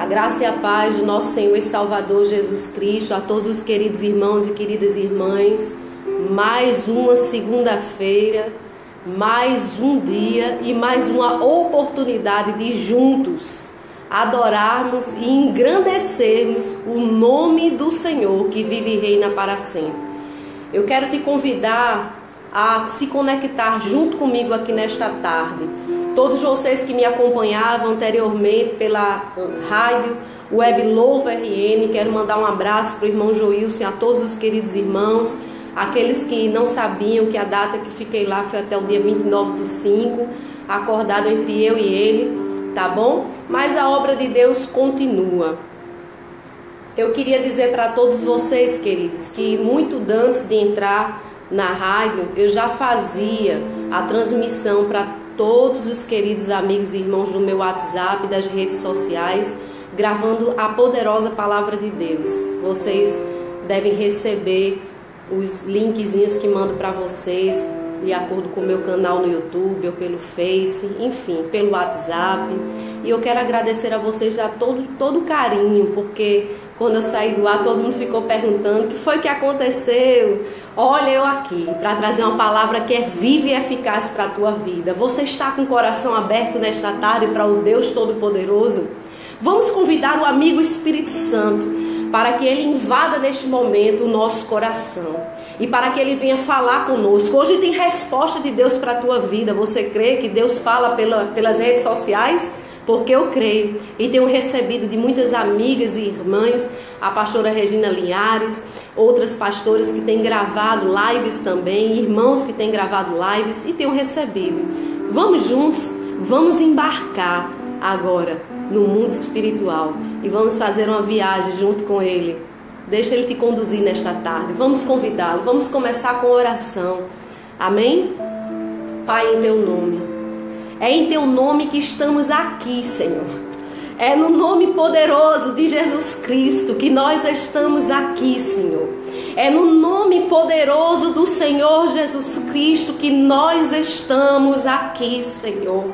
A graça e a paz do nosso Senhor e Salvador Jesus Cristo, a todos os queridos irmãos e queridas irmãs. Mais uma segunda-feira, mais um dia e mais uma oportunidade de juntos adorarmos e engrandecermos o nome do Senhor que vive e reina para sempre. Eu quero te convidar a se conectar junto comigo aqui nesta tarde. Todos vocês que me acompanhavam anteriormente pela rádio Web Louvo RN, quero mandar um abraço para o irmão Joilson e a todos os queridos irmãos, aqueles que não sabiam que a data que fiquei lá foi até o dia 29/5, acordado entre eu e ele, tá bom? Mas a obra de Deus continua. Eu queria dizer para todos vocês, queridos, que muito antes de entrar na rádio, eu já fazia a transmissão para todos os queridos amigos e irmãos do meu WhatsApp, das redes sociais, gravando a poderosa palavra de Deus. Vocês devem receber os linkzinhos que mando para vocês, de acordo com o meu canal no YouTube, ou pelo Face, enfim, pelo WhatsApp. E eu quero agradecer a vocês a todo o carinho, porque quando eu saí do ar, todo mundo ficou perguntando o que foi que aconteceu. Olha eu aqui, para trazer uma palavra que é viva e eficaz para a tua vida. Você está com o coração aberto nesta tarde para o Deus Todo-Poderoso? Vamos convidar o amigo Espírito Santo para que ele invada neste momento o nosso coração e para que ele venha falar conosco. Hoje tem resposta de Deus para a tua vida. Você crê que Deus fala pelas redes sociais? Porque eu creio e tenho recebido de muitas amigas e irmãs, a pastora Regina Linhares, outras pastoras que têm gravado lives também, irmãos que têm gravado lives, e tenho recebido. Vamos juntos, vamos embarcar agora no mundo espiritual e vamos fazer uma viagem junto com Ele. Deixa Ele te conduzir nesta tarde. Vamos convidá-lo, vamos começar com oração. Amém? Pai, em Teu nome. É em Teu nome que estamos aqui, Senhor. É no nome poderoso de Jesus Cristo que nós estamos aqui, Senhor. É no nome poderoso do Senhor Jesus Cristo que nós estamos aqui, Senhor.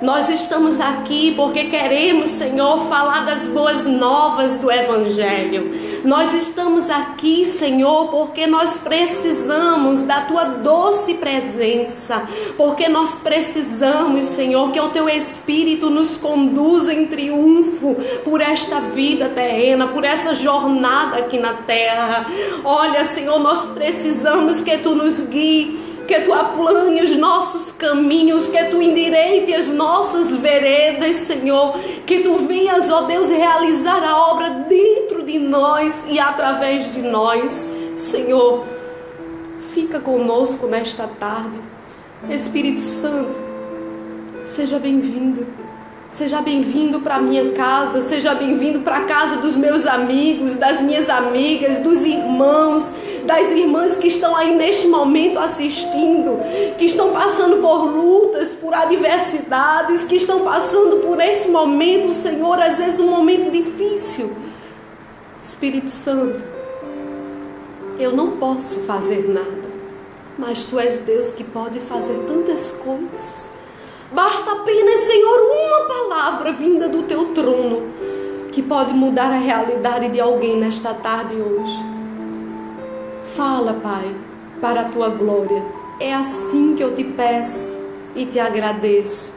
Nós estamos aqui porque queremos, Senhor, falar das boas novas do Evangelho. Nós estamos aqui, Senhor, porque nós precisamos da Tua doce presença. Porque nós precisamos, Senhor, que o Teu Espírito nos conduza em triunfo por esta vida terrena, por essa jornada aqui na terra. Olha, Senhor, nós precisamos que Tu nos guie, que Tu aplane os nossos caminhos, que Tu endireite as nossas veredas, Senhor. Que Tu venhas, ó Deus, realizar a obra dentro de nós e através de nós. Senhor, fica conosco nesta tarde. Espírito Santo, seja bem-vindo. Seja bem-vindo para a minha casa, seja bem-vindo para a casa dos meus amigos, das minhas amigas, dos irmãos, das irmãs que estão aí neste momento assistindo, que estão passando por lutas, por adversidades, que estão passando por esse momento, Senhor, às vezes um momento difícil. Espírito Santo, eu não posso fazer nada, mas Tu és Deus que pode fazer tantas coisas. Basta apenas, Senhor, uma palavra vinda do Teu trono que pode mudar a realidade de alguém nesta tarde hoje. Fala, Pai, para a Tua glória. É assim que eu te peço e te agradeço.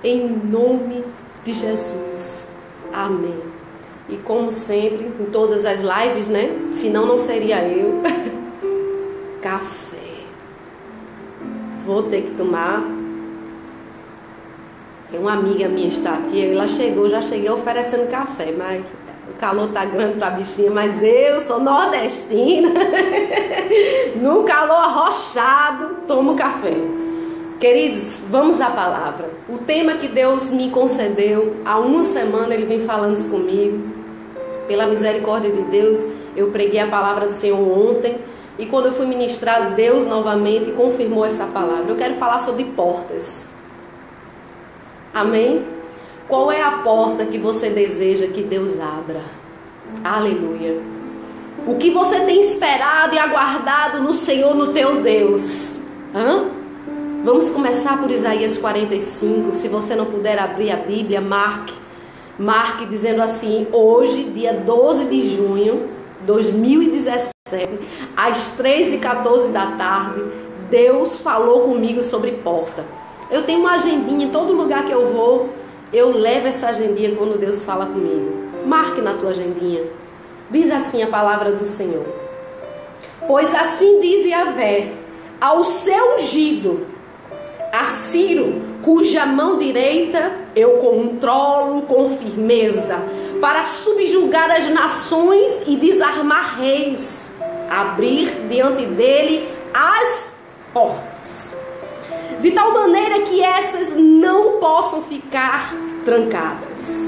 Em nome de Jesus. Amém. E como sempre, em todas as lives, né? Senão não seria eu. Café. Vou ter que tomar. Uma amiga minha está aqui, ela chegou, já cheguei oferecendo café, mas o calor tá grande para a bichinha, mas eu sou nordestina, no calor arrochado, tomo café. Queridos, vamos à palavra. O tema que Deus me concedeu, há uma semana Ele vem falando isso comigo. Pela misericórdia de Deus, eu preguei a palavra do Senhor ontem, e quando eu fui ministrar, Deus novamente confirmou essa palavra. Eu quero falar sobre portas. Amém? Qual é a porta que você deseja que Deus abra? Aleluia. O que você tem esperado e aguardado no Senhor, no teu Deus? Vamos começar por Isaías 45. Se você não puder abrir a Bíblia, marque. Marque dizendo assim: hoje, dia 12 de junho de 2017, às 3h14 da tarde, Deus falou comigo sobre porta. Eu tenho uma agendinha em todo lugar que eu vou, eu levo essa agendinha quando Deus fala comigo. Marque na tua agendinha. Diz assim a palavra do Senhor: pois assim diz Yahvé ao seu ungido, a Ciro, cuja mão direita eu controlo com firmeza, para subjugar as nações e desarmar reis, abrir diante dele as portas, de tal maneira que essas não possam ficar trancadas.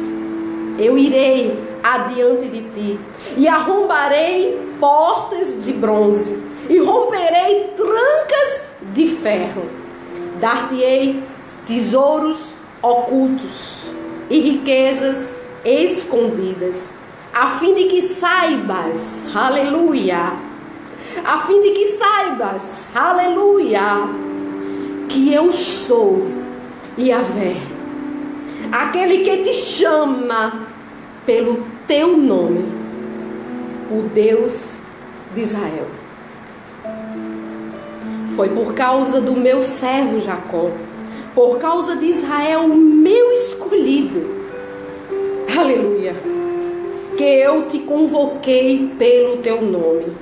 Eu irei adiante de ti e arrombarei portas de bronze e romperei trancas de ferro. Dar-te-ei tesouros ocultos e riquezas escondidas, a fim de que saibas, aleluia, a fim de que saibas, aleluia, que eu sou Yahvé, aquele que te chama pelo teu nome, o Deus de Israel. Foi por causa do meu servo Jacó, por causa de Israel, o meu escolhido, aleluia, que eu te convoquei pelo teu nome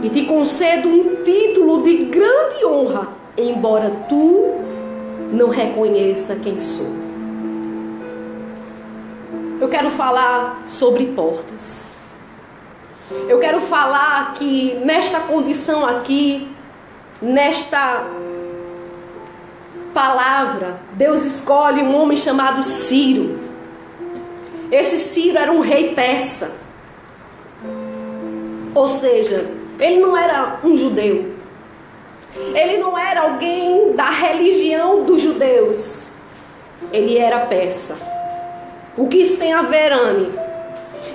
e te concedo um título de grande honra, embora tu não reconheça quem sou. Eu quero falar sobre portas. Eu quero falar que nesta condição aqui, nesta palavra, Deus escolhe um homem chamado Ciro. Esse Ciro era um rei persa. Ou seja, ele não era um judeu. Ele não era alguém da religião dos judeus. Ele era persa. O que isso tem a ver, Anne?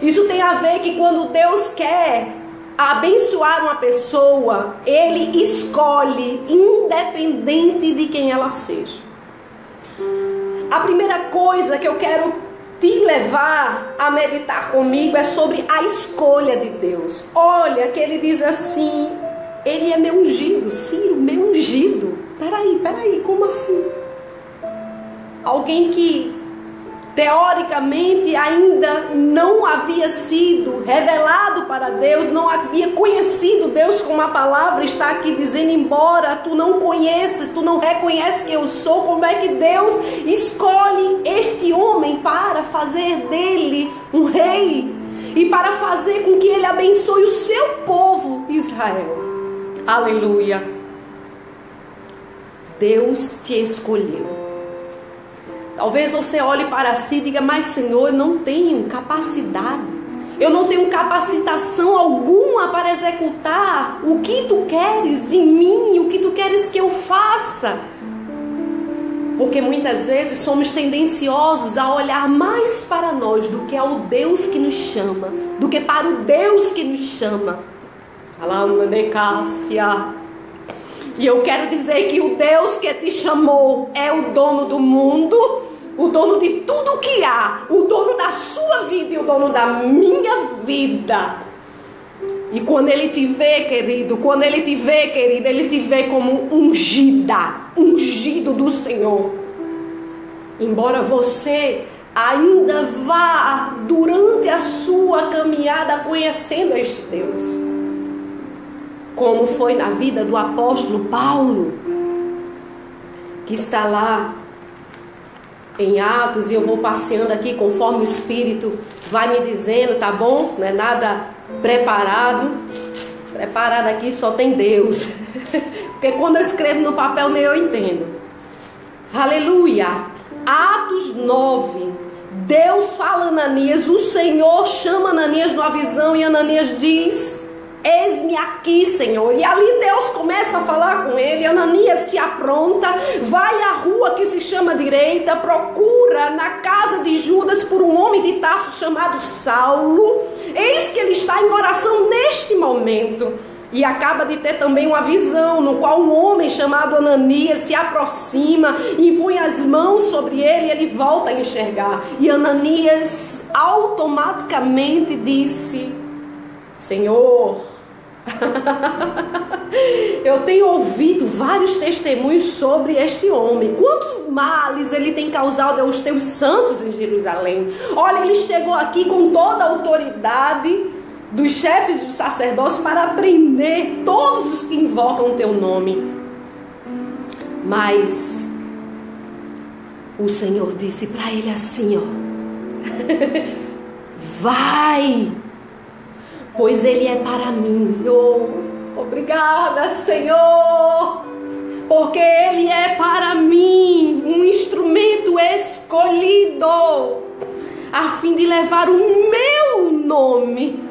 Isso tem a ver que quando Deus quer abençoar uma pessoa, Ele escolhe, independente de quem ela seja. A primeira coisa que eu quero te levar a meditar comigo é sobre a escolha de Deus. Olha que Ele diz assim: Ele é meu ungido. Ciro, meu ungido. Peraí, como assim? Alguém que teoricamente ainda não havia sido revelado para Deus, não havia conhecido Deus, como a palavra está aqui dizendo, embora tu não conheças, tu não reconheces quem eu sou, como é que Deus escolhe este homem para fazer dele um rei e para fazer com que ele abençoe o seu povo Israel? Aleluia! Deus te escolheu. Talvez você olhe para si e diga: mas Senhor, eu não tenho capacidade, eu não tenho capacitação alguma para executar o que tu queres de mim, o que tu queres que eu faça. Porque muitas vezes somos tendenciosos a olhar mais para nós do que ao Deus que nos chama, do que para o Deus que nos chama. E eu quero dizer que o Deus que te chamou é o dono do mundo, o dono de tudo que há, o dono da sua vida e o dono da minha vida. E quando Ele te vê, querido, Ele te vê como ungido do Senhor. Embora você ainda vá durante a sua caminhada conhecendo este Deus, como foi na vida do apóstolo Paulo, que está lá em Atos, e eu vou passeando aqui conforme o Espírito vai me dizendo, tá bom? Não é nada preparado aqui só tem Deus, porque quando eu escrevo no papel nem eu entendo. Aleluia! Atos 9, Deus fala a Ananias, o Senhor chama Ananias numa visão e Ananias diz: eis-me aqui, Senhor. E ali Deus começa a falar com ele: Ananias, te apronta, vai à rua que se chama Direita, procura na casa de Judas por um homem de Tarso chamado Saulo. Eis que ele está em oração neste momento. E acaba de ter também uma visão, no qual um homem chamado Ananias se aproxima, impõe as mãos sobre ele e ele volta a enxergar. E Ananias automaticamente disse: Senhor, eu tenho ouvido vários testemunhos sobre este homem. Quantos males ele tem causado aos teus santos em Jerusalém. Olha, ele chegou aqui com toda a autoridade dos chefes dos sacerdotes para prender todos os que invocam o teu nome. Mas o Senhor disse para ele assim, ó: vai, pois ele é para mim. Obrigada, Senhor, porque ele é para mim um instrumento escolhido a fim de levar o meu nome,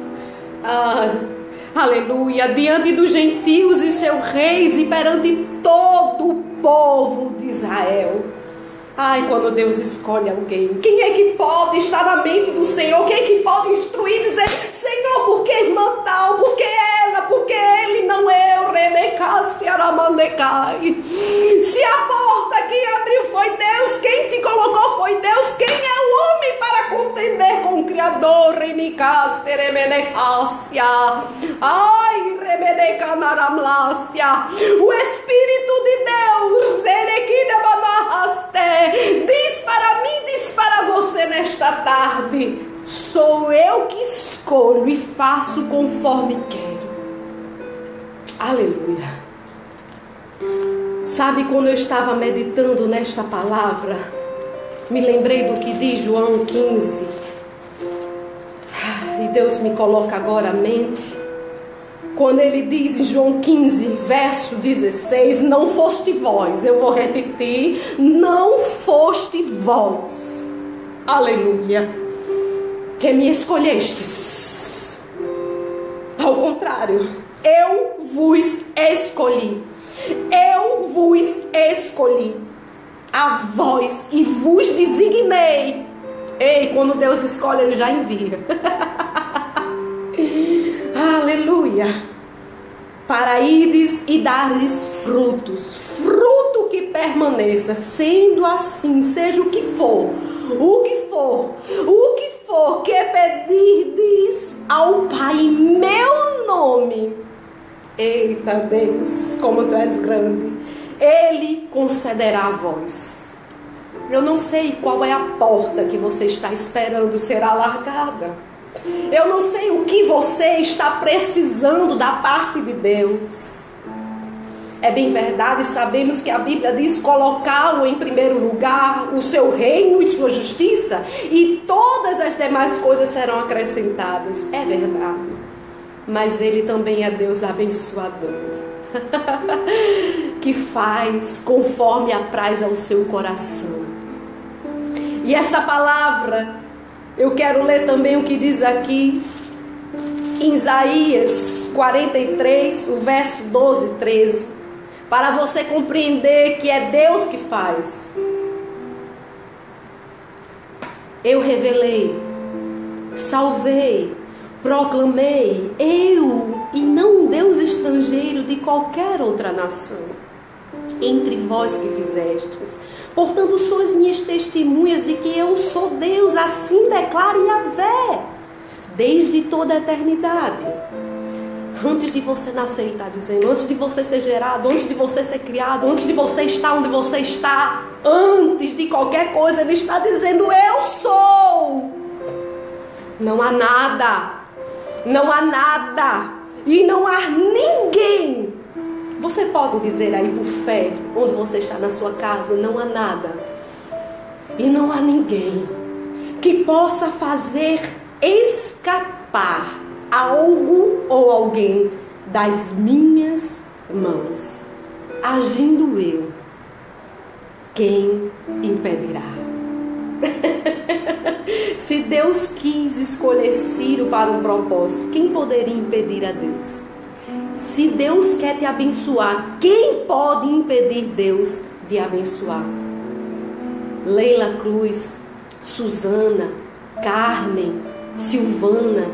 aleluia, diante dos gentios e seus reis e perante todo o povo de Israel. Ai, quando Deus escolhe alguém, quem é que pode estar na mente do Senhor? Quem é que pode instruir e dizer: Senhor, por que irmã tal? Por que ela? Por que ele? Não eu, Remecai, Aramandecai. Se a porta quem abriu foi Deus, quem te colocou foi Deus, quem é o homem para contender com o Criador? Remecai, Remenecácia. Ai, Remenecanaramlácia. O Espírito de Deus, Erequinamanarraste, diz para mim, diz para você nesta tarde: sou eu que escolho e faço conforme quero. Aleluia. Sabe, quando eu estava meditando nesta palavra, me lembrei do que diz João 15. E Deus me coloca agora à mente, quando ele diz em João 15, verso 16: não foste vós, eu vou repetir, não foste vós, aleluia, que me escolhestes. Ao contrário, eu vos escolhi. Eu vos escolhi a vós e vos designei. Ei, quando Deus escolhe, ele já envia. Aleluia. Para ires e dar-lhes frutos, fruto que permaneça. Sendo assim, seja o que for, que pedirdes ao Pai em meu nome. Eita Deus, como tu és grande, Ele concederá a vós. Eu não sei qual é a porta que você está esperando ser alargada. Eu não sei o que você está precisando da parte de Deus. É bem verdade, sabemos que a Bíblia diz: colocá-lo em primeiro lugar, o seu reino e sua justiça, e todas as demais coisas serão acrescentadas. É verdade. Mas Ele também é Deus abençoador, que faz conforme apraz ao seu coração. E essa palavra, eu quero ler também o que diz aqui em Isaías 43, o verso 12 e 13, para você compreender que é Deus que faz. Eu revelei, salvei, proclamei, eu, e não um Deus estrangeiro de qualquer outra nação, entre vós que fizestes. Portanto, sois minhas testemunhas de que eu sou Deus, assim declara Yahvé, desde toda a eternidade. Antes de você nascer, Ele está dizendo, antes de você ser gerado, antes de você ser criado, antes de você estar onde você está, antes de qualquer coisa, Ele está dizendo: eu sou. Não há nada, e não há ninguém. Você pode dizer aí por fé, onde você está na sua casa: não há nada e não há ninguém que possa fazer escapar algo ou alguém das minhas mãos. Agindo eu, quem impedirá? Se Deus quis escolher Ciro para um propósito, quem poderia impedir a Deus? Se Deus quer te abençoar, quem pode impedir Deus de abençoar? Leila Cruz, Suzana, Carmen, Silvana,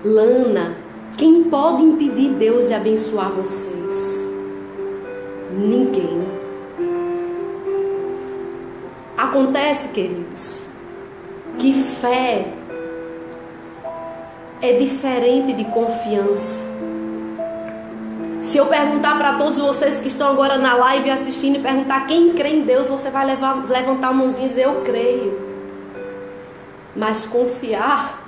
Lana, Quem pode impedir Deus de abençoar vocês? Ninguém. Acontece, queridos, que fé é diferente de confiança. Se eu perguntar para todos vocês que estão agora na live assistindo e perguntar quem crê em Deus, você vai levantar a mãozinha e dizer eu creio. Mas confiar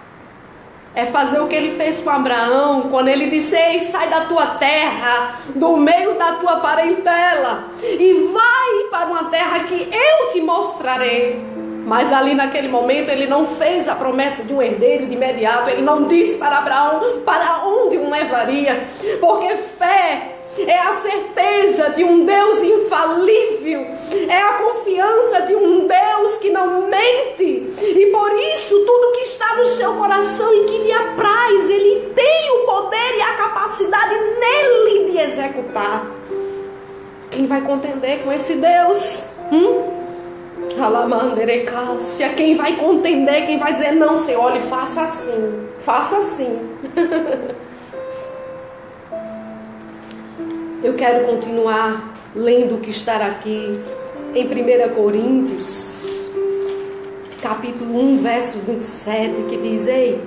é fazer o que ele fez com Abraão, quando ele disse: ei, sai da tua terra, do meio da tua parentela, e vai para uma terra que eu te mostrarei. Mas ali naquele momento ele não fez a promessa de um herdeiro de imediato. Ele não disse para Abraão para onde o levaria, porque fé é a certeza de um Deus infalível, é a confiança de um Deus que não mente, e por isso tudo que está no seu coração e que lhe apraz, ele tem o poder e a capacidade nele de executar. Quem vai contender com esse Deus? Quem vai contender, quem vai dizer não, Senhor, olha, faça assim, faça assim. Eu quero continuar lendo o que está aqui em 1 Coríntios, capítulo 1, verso 27, que diz: ei,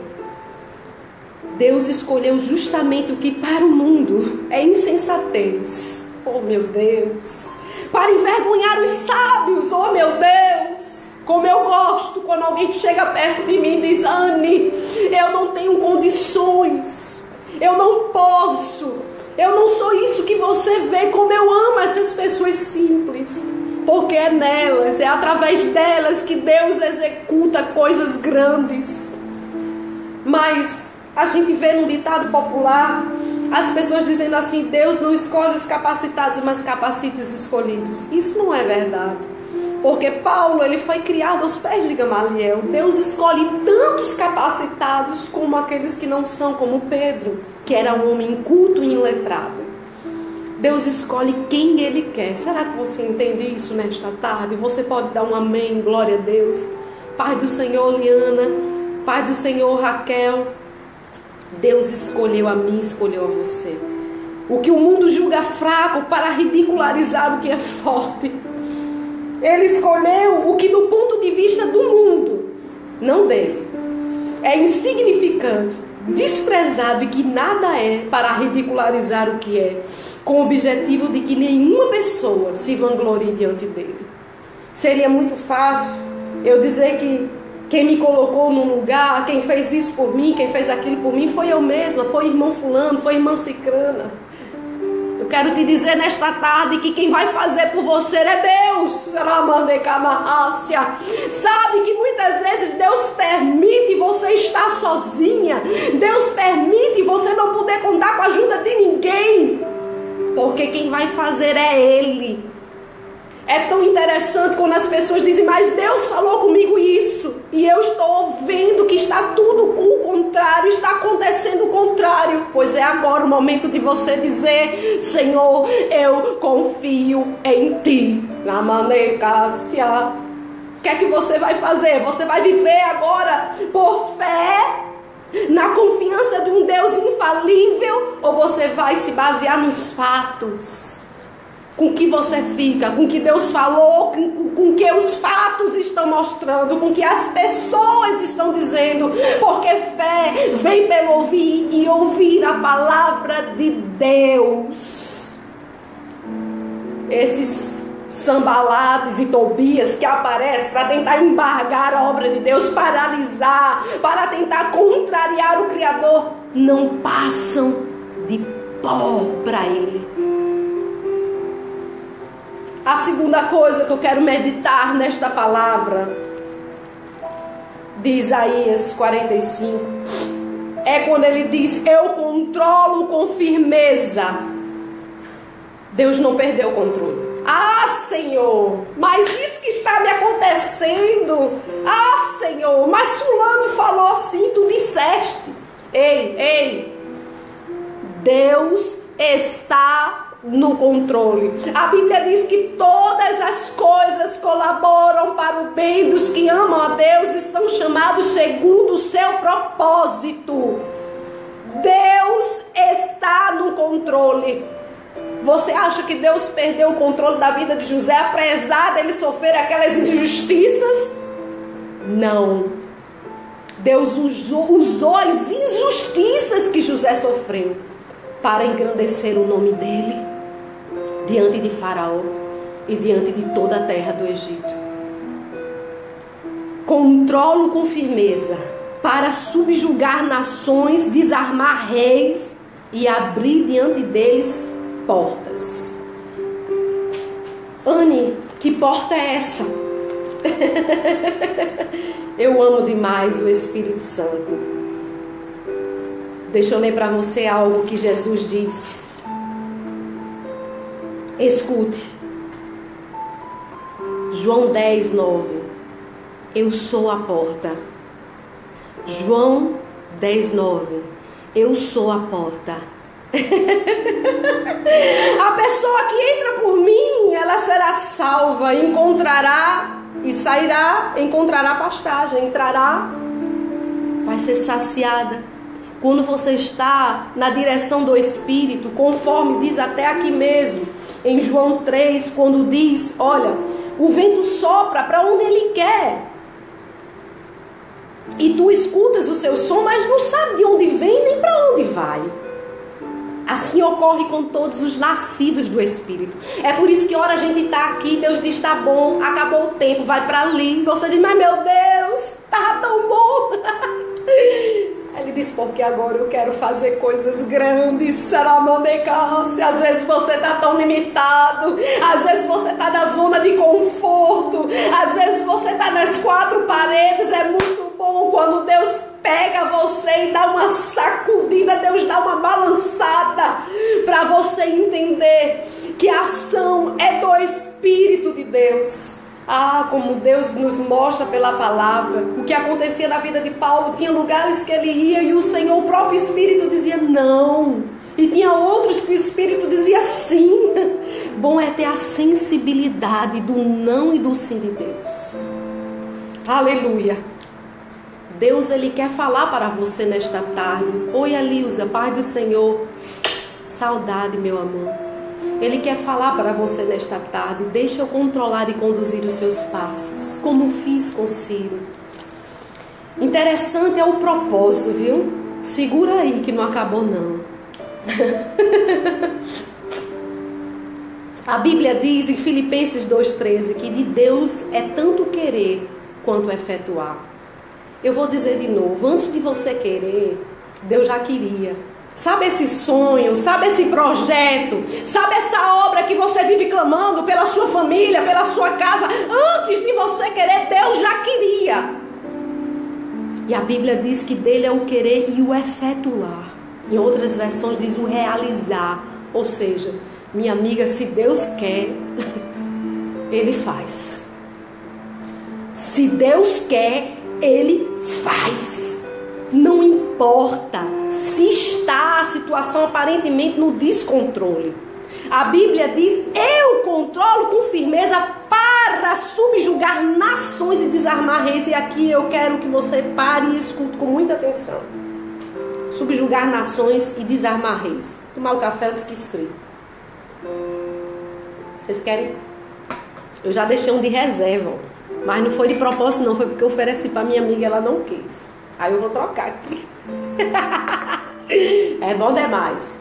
Deus escolheu justamente o que para o mundo é insensatez, oh meu Deus, para envergonhar os sábios, oh meu Deus. Como eu gosto quando alguém chega perto de mim e diz: Anne, eu não tenho condições, eu não posso, eu não sou isso que você vê. Como eu amo essas pessoas simples, porque é nelas, é através delas que Deus executa coisas grandes. Mas a gente vê num ditado popular as pessoas dizendo assim: Deus não escolhe os capacitados, mas capacita os escolhidos. Isso não é verdade, porque Paulo, ele foi criado aos pés de Gamaliel. Deus escolhe tantos capacitados como aqueles que não são, como Pedro, que era um homem culto e iletrado. Deus escolhe quem ele quer. Será que você entende isso nesta tarde? Você pode dar um amém, glória a Deus. Pai do Senhor, Liana, Pai do Senhor, Raquel, Deus escolheu a mim, escolheu a você. O que o mundo julga fraco para ridicularizar o que é forte, ele escolheu o que do ponto de vista do mundo, não dele, é insignificante, desprezado e que nada é, para ridicularizar o que é, com o objetivo de que nenhuma pessoa se vanglorie diante dele. Seria muito fácil eu dizer que quem me colocou num lugar, quem fez isso por mim, quem fez aquilo por mim, foi eu mesma, foi irmão fulano, foi irmã cicrana. Eu quero te dizer nesta tarde que quem vai fazer por você é Deus. Sabe que muitas vezes Deus permite você estar sozinha, Deus permite você não poder contar com a ajuda de ninguém, porque quem vai fazer é Ele. É tão interessante quando as pessoas dizem: mas Deus falou comigo isso, e eu estou vendo que está tudo o contrário, está acontecendo o contrário. Pois é agora o momento de você dizer: Senhor, eu confio em Ti. O que é que você vai fazer? Você vai viver agora por fé, na confiança de um Deus infalível, ou você vai se basear nos fatos? Com que você fica, com que Deus falou, com que os fatos estão mostrando, com que as pessoas estão dizendo, porque fé vem pelo ouvir e ouvir a palavra de Deus. Esses Sambalades e Tobias que aparecem para tentar embargar a obra de Deus, paralisar, para tentar contrariar o Criador, não passam de pó para Ele. A segunda coisa que eu quero meditar nesta palavra de Isaías 45 é quando ele diz: eu controlo com firmeza. Deus não perdeu o controle. Ah, Senhor, mas isso que está me acontecendo. Ah, Senhor, mas fulano falou assim, tu disseste. Ei, Deus está no controle. A Bíblia diz que todas as coisas colaboram para o bem dos que amam a Deus e são chamados segundo o seu propósito. Deus está no controle. Você acha que Deus perdeu o controle da vida de José, apesar dele sofrer aquelas injustiças? Não. Deus usou as injustiças que José sofreu para engrandecer o nome dele diante de Faraó e diante de toda a terra do Egito. Controlo com firmeza para subjugar nações, desarmar reis e abrir diante deles portas. Anne, que porta é essa? Eu amo demais o Espírito Santo. Deixa eu ler para você algo que Jesus diz. Escute. João 10, 9. Eu sou a porta. João 10, 9. Eu sou a porta. A pessoa que entra por mim, ela será salva, encontrará e sairá, encontrará pastagem, entrará, vai ser saciada. Quando você está na direção do Espírito, conforme diz até aqui mesmo, em João 3, quando diz, olha, o vento sopra para onde ele quer. E tu escutas o seu som, mas não sabe de onde vem nem para onde vai. Assim ocorre com todos os nascidos do Espírito. É por isso que hora a gente está aqui, Deus diz, tá bom, acabou o tempo, vai para ali. Você diz, mas meu Deus, tá tão bom. Ele diz, porque agora eu quero fazer coisas grandes. Se às vezes você está tão limitado, às vezes você está na zona de conforto, às vezes você está nas quatro paredes. É muito bom quando Deus pega você e dá uma sacudida, Deus dá uma balançada, para você entender que a ação é do Espírito de Deus. Ah, como Deus nos mostra pela palavra o que acontecia na vida de Paulo. Tinha lugares que ele ia e o Senhor, o próprio Espírito, dizia não. E tinha outros que o Espírito dizia sim. Bom é ter a sensibilidade do não e do sim de Deus. Aleluia. Deus, Ele quer falar para você nesta tarde. Oi, Elisa, paz do Senhor. Saudade, meu amor. Ele quer falar para você nesta tarde. Deixa eu controlar e conduzir os seus passos, como fiz com Ciro. Interessante é o propósito, viu? Segura aí que não acabou não. A Bíblia diz em Filipenses 2,13 que de Deus é tanto querer quanto efetuar. Eu vou dizer de novo, antes de você querer, Deus já queria. Sabe esse sonho, sabe esse projeto, sabe essa obra que você vive clamando pela sua família, pela sua casa? Antes de você querer, Deus já queria. E a Bíblia diz que dele é o querer e o efetuar. Em outras versões diz o realizar. Ou seja, minha amiga, se Deus quer, Ele faz. Se Deus quer, Ele faz. Não importa se está a situação aparentemente no descontrole. A Bíblia diz, eu controlo com firmeza para subjugar nações e desarmar reis. E aqui eu quero que você pare e escute com muita atenção. Subjugar nações e desarmar reis. Tomar o café antes que esfrie. Vocês querem? Eu já deixei um de reserva, mas não foi de propósito não, foi porque eu ofereci para minha amiga e ela não quis. Aí eu vou trocar aqui. É bom demais.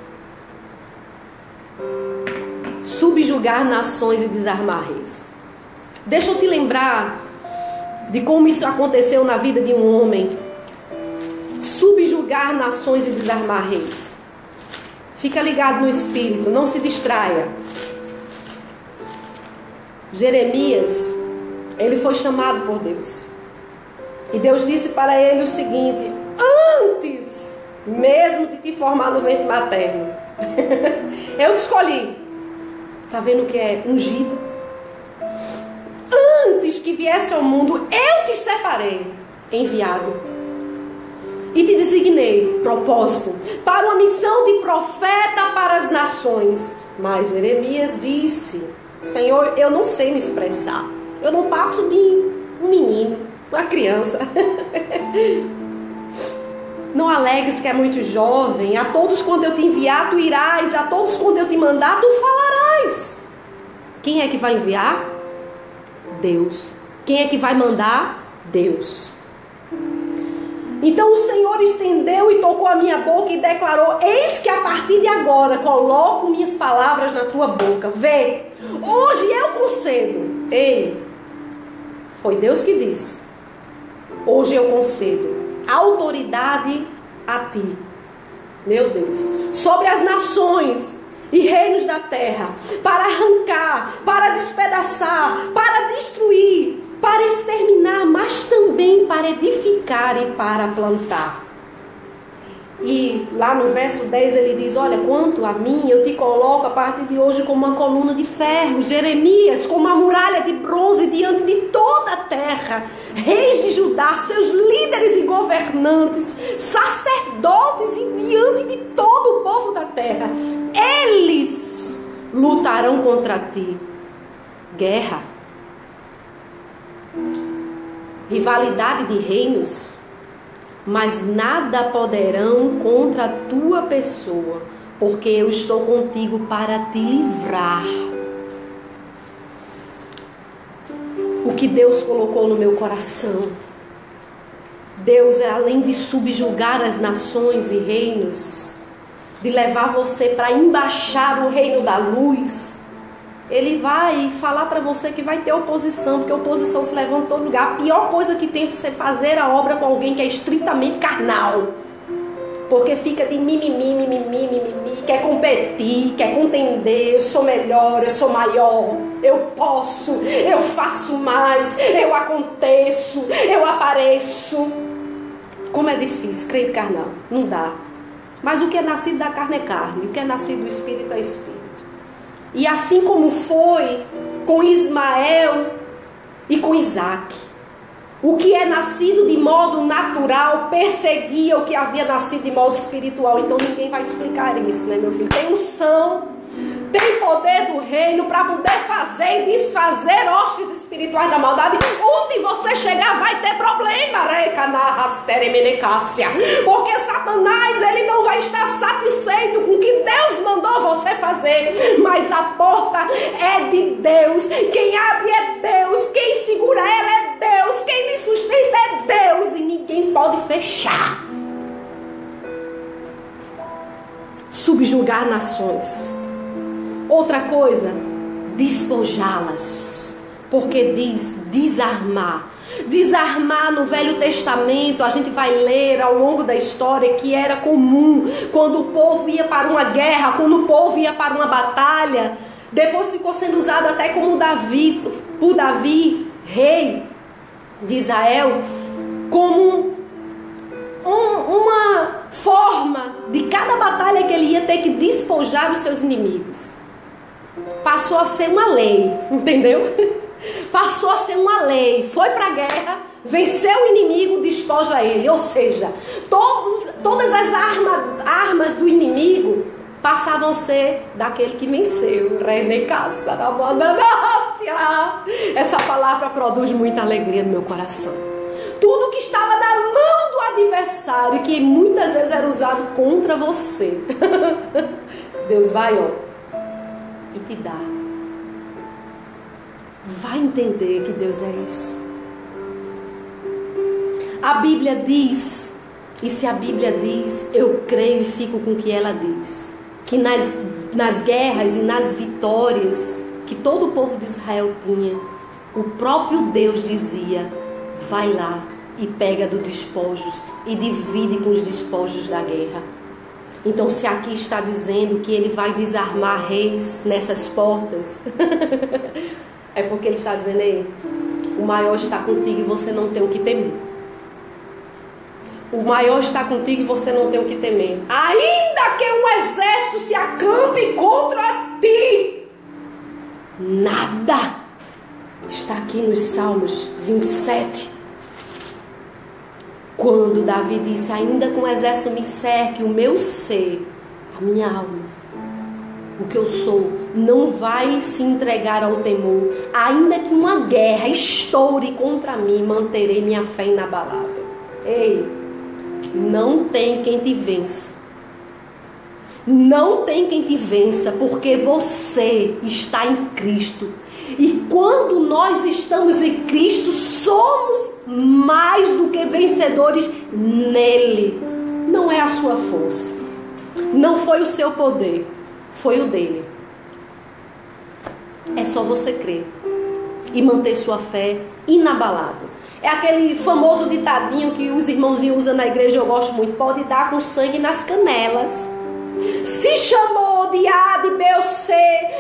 Subjugar nações e desarmar reis. Deixa eu te lembrar de como isso aconteceu na vida de um homem. Subjugar nações e desarmar reis. Fica ligado no espírito, não se distraia. Jeremias, ele foi chamado por Deus. E Deus disse para ele o seguinte: antes mesmo de te formar no ventre materno, eu te escolhi. Está vendo o que é ungido? Antes que viesse ao mundo, eu te separei, enviado. E te designei, propósito, para uma missão de profeta para as nações. Mas Jeremias disse: Senhor, eu não sei me expressar. Eu não passo de um menino, uma criança. Não alegues que é muito jovem. A todos quando eu te enviar, tu irás. A todos quando eu te mandar, tu falarás. Quem é que vai enviar? Deus. Quem é que vai mandar? Deus. Então o Senhor estendeu e tocou a minha boca e declarou: eis que a partir de agora coloco minhas palavras na tua boca. Vê, hoje eu concedo. Ei, foi Deus que disse. Hoje eu concedo autoridade a ti, meu Deus, sobre as nações e reinos da terra, para arrancar, para despedaçar, para destruir, para exterminar, mas também para edificar e para plantar. E lá no verso 10 ele diz: olha, quanto a mim, eu te coloco a partir de hoje como uma coluna de ferro, Jeremias, como uma muralha de bronze diante de toda a terra, reis de Judá, seus líderes e governantes, sacerdotes e diante de todo o povo da terra. Eles lutarão contra ti. Guerra, rivalidade de reinos, mas nada poderão contra a tua pessoa, porque eu estou contigo para te livrar. O que Deus colocou no meu coração, Deus, além de subjugar as nações e reinos, de levar você para embaixar o reino da luz, Ele vai falar para você que vai ter oposição, porque a oposição se levanta em todo lugar. A pior coisa que tem é você fazer a obra com alguém que é estritamente carnal, porque fica de mimimi, quer competir, quer contender. Eu sou melhor, eu sou maior, eu posso, eu faço mais, eu aconteço, eu apareço. Como é difícil, crente carnal, não dá. Mas o que é nascido da carne é carne, o que é nascido do Espírito é Espírito. E assim como foi com Ismael e com Isaac, o que é nascido de modo natural perseguia o que havia nascido de modo espiritual. Então ninguém vai explicar isso, né, meu filho? Tem unção, tem poder do reino para poder fazer e desfazer hostes espirituais da maldade. Onde você chegar vai ter problema, porque Satanás, ele não vai estar satisfeito com o que Deus mandou você fazer, mas a porta é de Deus, quem abre é Deus, quem segura ela é Deus, quem me sustenta é Deus, e ninguém pode fechar. Subjugar nações. Outra coisa, despojá-las, porque diz desarmar. Desarmar no Velho Testamento, a gente vai ler ao longo da história que era comum quando o povo ia para uma guerra, quando o povo ia para uma batalha. Depois ficou sendo usado até como por Davi, rei de Israel, como uma forma de cada batalha que ele ia ter que despojar os seus inimigos. Passou a ser uma lei, entendeu? Passou a ser uma lei. Foi para a guerra, venceu o inimigo, despoja ele. Ou seja, todas as armas do inimigo passavam a ser daquele que venceu. Essa palavra produz muita alegria no meu coração. Tudo que estava na mão do adversário, que muitas vezes era usado contra você, Deus vai, e te dá. Vai entender que Deus é isso. A Bíblia diz, e se a Bíblia diz, eu creio e fico com o que ela diz, que nas guerras e nas vitórias que todo o povo de Israel tinha, o próprio Deus dizia: vai lá e pega dos despojos e divide com os despojos da guerra. Então, se aqui está dizendo que ele vai desarmar reis nessas portas, é porque ele está dizendo: ei, o maior está contigo e você não tem o que temer. O maior está contigo e você não tem o que temer. Ainda que um exército se acampe contra ti, nada. Está aqui nos Salmos 27. Quando Davi disse: ainda que um exército me cerque, o meu ser, a minha alma, o que eu sou, não vai se entregar ao temor. Ainda que uma guerra estoure contra mim, manterei minha fé inabalável. Ei, não tem quem te vença. Não tem quem te vença, porque você está em Cristo. E quando nós estamos em Cristo, somos mais do que vencedores nele. Não é a sua força, não foi o seu poder, foi o dele. É só você crer e manter sua fé inabalável. É aquele famoso ditadinho que os irmãozinhos usam na igreja, eu gosto muito: pode dar com sangue nas canelas. Se chamou de A, de B ou C,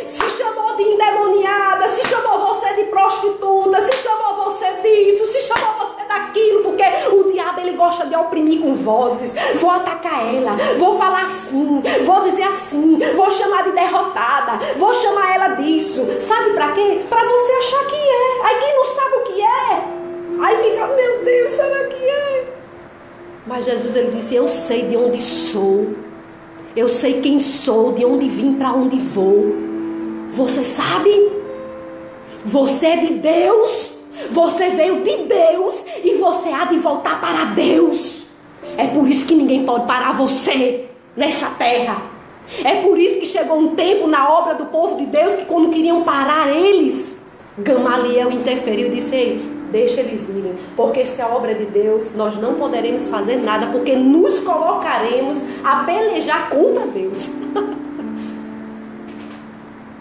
se chamou de endemoniada, se chamou você de prostituta, se chamou você disso, se chamou você daquilo, porque o diabo ele gosta de oprimir com vozes. Vou atacar ela, vou falar assim, vou dizer assim, vou chamar de derrotada, vou chamar ela disso. Sabe pra quê? Pra você achar que é. Aí quem não sabe o que é, aí fica: meu Deus, será que é? Mas Jesus ele disse: eu sei de onde sou. Eu sei quem sou, de onde vim, para onde vou. Você sabe? Você é de Deus. Você veio de Deus e você há de voltar para Deus. É por isso que ninguém pode parar você nesta terra. É por isso que chegou um tempo na obra do povo de Deus que quando queriam parar eles, Gamaliel interferiu e disse: ei, deixa eles irem, porque se a obra é de Deus, nós não poderemos fazer nada, porque nos colocaremos a pelejar contra Deus.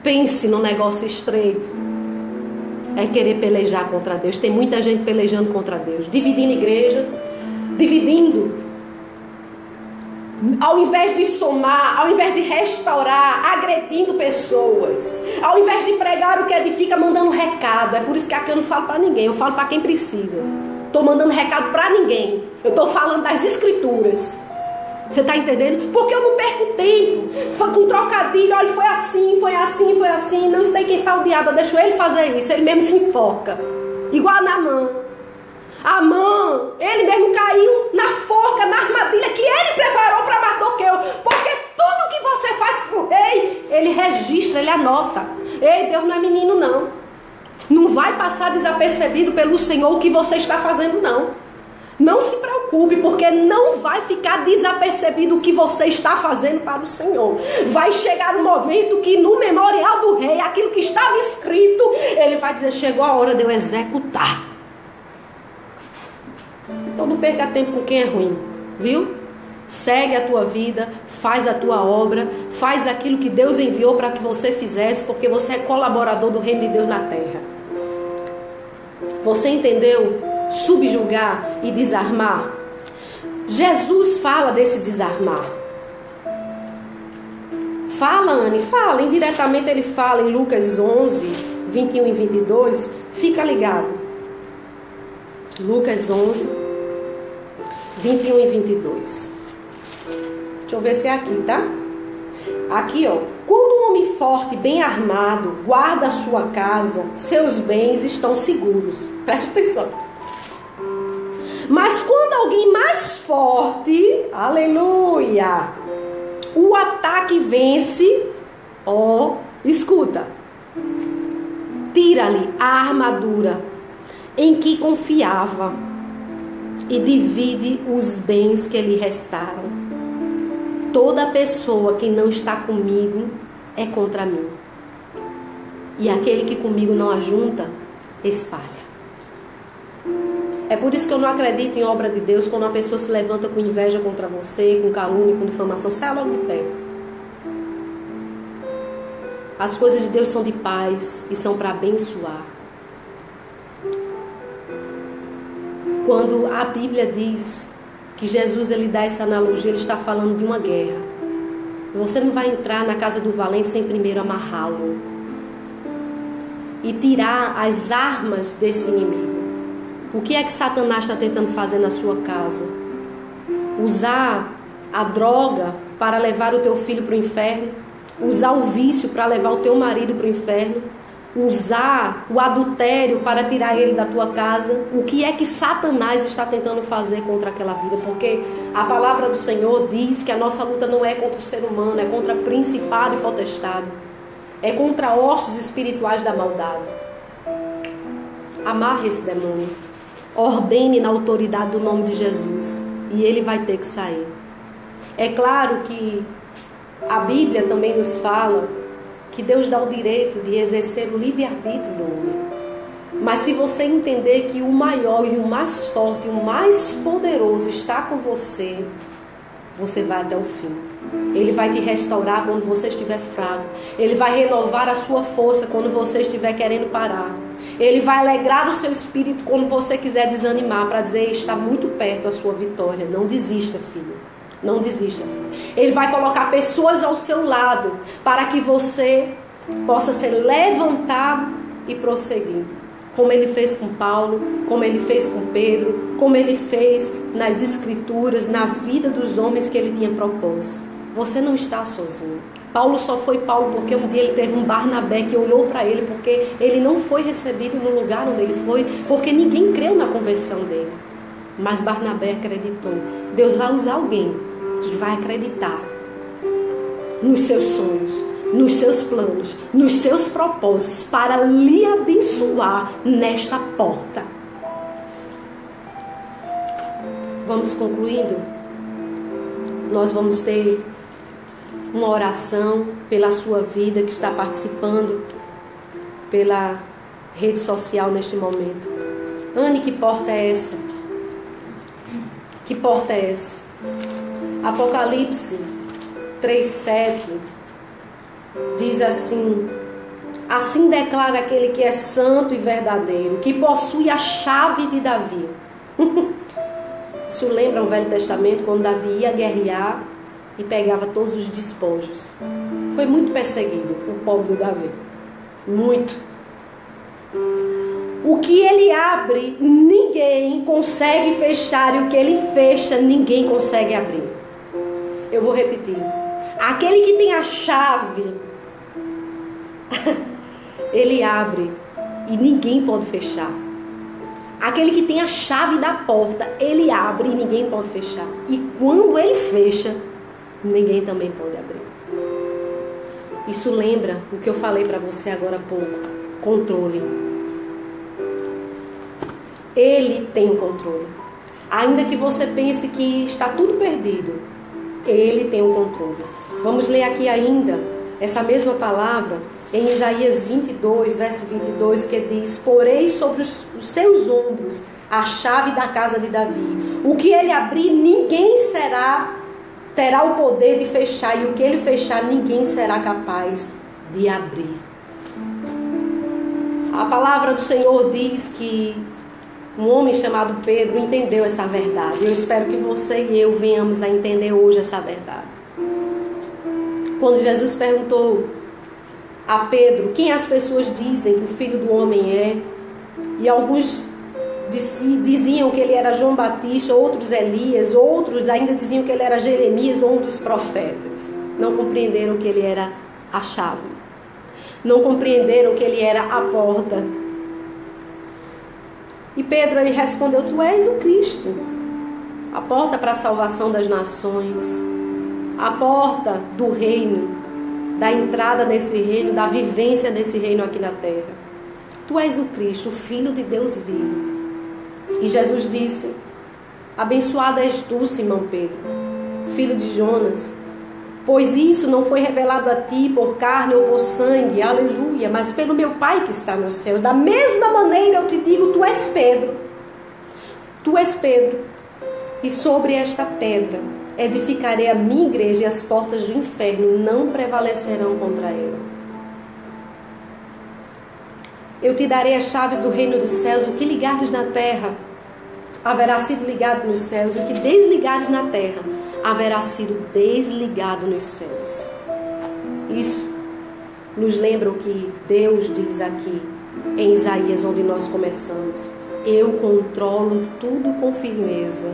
Pense no negócio estreito. É querer pelejar contra Deus. Tem muita gente pelejando contra Deus, dividindo igreja, dividindo. Ao invés de somar, ao invés de restaurar, agredindo pessoas, ao invés de pregar o que edifica, mandando recado. É por isso que aqui eu não falo para ninguém, eu falo para quem precisa. Estou mandando recado para ninguém. Eu estou falando das escrituras. Você está entendendo? Porque eu não perco tempo. Foi com trocadilho, olha, foi assim, foi assim, foi assim. Não sei quem fala o diabo, eu deixo ele fazer isso. Ele mesmo se enfoca. Igual a Naamã. Amã, ele mesmo caiu na forca, na armadilha que ele preparou para Mardoqueu. Porque tudo que você faz pro rei, ele registra, ele anota. Ei, Deus não é menino não. Não vai passar desapercebido pelo Senhor o que você está fazendo não. Não se preocupe, porque não vai ficar desapercebido o que você está fazendo para o Senhor. Vai chegar um momento que no memorial do rei, aquilo que estava escrito, ele vai dizer: chegou a hora de eu executar. Então não perca tempo com quem é ruim, viu? Segue a tua vida, faz a tua obra, faz aquilo que Deus enviou para que você fizesse, porque você é colaborador do reino de Deus na terra. Você entendeu? Subjugar e desarmar. Jesus fala desse desarmar. Fala, Anne, fala. Indiretamente ele fala em Lucas 11, 21 e 22. Fica ligado. Lucas 11, 21 e 22. Deixa eu ver se é aqui, tá? Aqui, ó. Quando um homem forte, bem armado, guarda a sua casa, seus bens estão seguros. Preste atenção. Mas quando alguém mais forte, aleluia, o ataque vence, ó, escuta, tira-lhe a armadura em que confiava e divide os bens que lhe restaram. Toda pessoa que não está comigo é contra mim, e aquele que comigo não ajunta, espalha. É por isso que eu não acredito em obra de Deus quando uma pessoa se levanta com inveja contra você, com calúnia, com difamação. Saia logo de pé. As coisas de Deus são de paz e são para abençoar. Quando a Bíblia diz que Jesus ele dá essa analogia, ele está falando de uma guerra. Você não vai entrar na casa do valente sem primeiro amarrá-lo e tirar as armas desse inimigo. O que é que Satanás está tentando fazer na sua casa? Usar a droga para levar o teu filho para o inferno? Usar o vício para levar o teu marido para o inferno? Usar o adultério para tirar ele da tua casa? O que é que Satanás está tentando fazer contra aquela vida? Porque a palavra do Senhor diz que a nossa luta não é contra o ser humano, é contra principado e potestade. É contra hostes espirituais da maldade. Amarre esse demônio. Ordene na autoridade do nome de Jesus. e ele vai ter que sair. É claro que a Bíblia também nos fala que Deus dá o direito de exercer o livre-arbítrio do homem. Mas se você entender que o maior e o mais forte, o mais poderoso está com você, você vai até o fim. Ele vai te restaurar quando você estiver fraco. Ele vai renovar a sua força quando você estiver querendo parar. Ele vai alegrar o seu espírito quando você quiser desanimar, para dizer, está muito perto a sua vitória. Não desista, filho. Não desista, filho. Ele vai colocar pessoas ao seu lado para que você possa ser levantado e prosseguir. Como ele fez com Paulo, como ele fez com Pedro, como ele fez nas escrituras, na vida dos homens que ele tinha proposto. Você não está sozinho. Paulo só foi Paulo porque um dia ele teve um Barnabé que olhou para ele, porque ele não foi recebido no lugar onde ele foi, porque ninguém creu na conversão dele. Mas Barnabé acreditou. Deus vai usar alguém que vai acreditar nos seus sonhos, nos seus planos, nos seus propósitos, para lhe abençoar nesta porta. Vamos concluindo. Nós vamos ter uma oração pela sua vida que está participando pela rede social neste momento. Anne, que porta é essa? Que porta é essa? Apocalipse 3:7 diz assim: assim declara aquele que é santo e verdadeiro, que possui a chave de Davi. Isso lembra o Velho Testamento, quando Davi ia guerrear e pegava todos os despojos. Foi muito perseguido o povo do Davi. Muito. O que ele abre, ninguém consegue fechar. E o que ele fecha, ninguém consegue abrir. Eu vou repetir. Aquele que tem a chave, ele abre e ninguém pode fechar. Aquele que tem a chave da porta, ele abre e ninguém pode fechar. E quando ele fecha, ninguém também pode abrir. Isso lembra o que eu falei para você agora há pouco. Controle. Ele tem o controle. Ainda que você pense que está tudo perdido, ele tem o controle. Vamos ler aqui ainda essa mesma palavra em Isaías 22, verso 22, que diz: porei sobre os seus ombros a chave da casa de Davi. O que ele abrir, ninguém terá o poder de fechar, e o que ele fechar, ninguém será capaz de abrir. A palavra do Senhor diz que um homem chamado Pedro entendeu essa verdade. Eu espero que você e eu venhamos a entender hoje essa verdade. Quando Jesus perguntou a Pedro quem as pessoas dizem que o Filho do Homem é, e alguns diziam que ele era João Batista, outros Elias, outros ainda diziam que ele era Jeremias ou um dos profetas. Não compreenderam que ele era a chave. Não compreenderam que ele era a porta. E Pedro, ele respondeu: tu és o Cristo, a porta para a salvação das nações, a porta do reino, da entrada nesse reino, da vivência desse reino aqui na terra. Tu és o Cristo, o Filho de Deus vivo. E Jesus disse: abençoado és tu, Simão Pedro, filho de Jonas, pois isso não foi revelado a ti por carne ou por sangue, aleluia, mas pelo meu Pai que está no céu. Da mesma maneira eu te digo: tu és Pedro. Tu és Pedro, e sobre esta pedra edificarei a minha igreja, e as portas do inferno não prevalecerão contra ela. Eu te darei a chave do reino dos céus. O que ligares na terra haverá sido ligado nos céus, o que desligares na terra haverá sido desligado nos céus. Isso nos lembra o que Deus diz aqui em Isaías, onde nós começamos: eu controlo tudo com firmeza,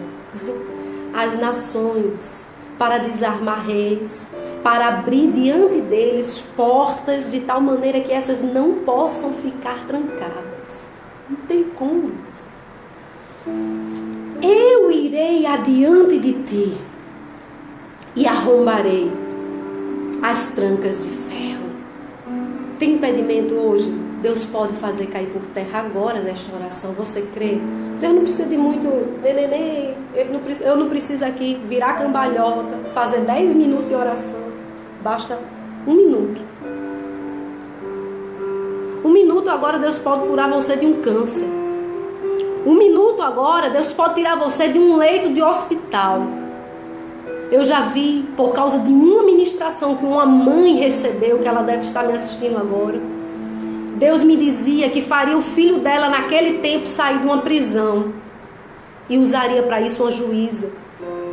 as nações, para desarmar reis, para abrir diante deles portas de tal maneira que essas não possam ficar trancadas. Não tem como. Eu irei adiante de ti e arrombarei as trancas de ferro. Tem impedimento hoje? Deus pode fazer cair por terra agora nesta oração. Você crê? Deus não precisa de muito neném. Eu não preciso aqui virar cambalhota, fazer 10 minutos de oração. Basta 1 minuto. 1 minuto agora Deus pode curar você de um câncer. 1 minuto agora Deus pode tirar você de um leito de hospital. Eu já vi, por causa de uma ministração que uma mãe recebeu, que ela deve estar me assistindo agora, Deus me dizia que faria o filho dela naquele tempo sair de uma prisão e usaria para isso uma juíza.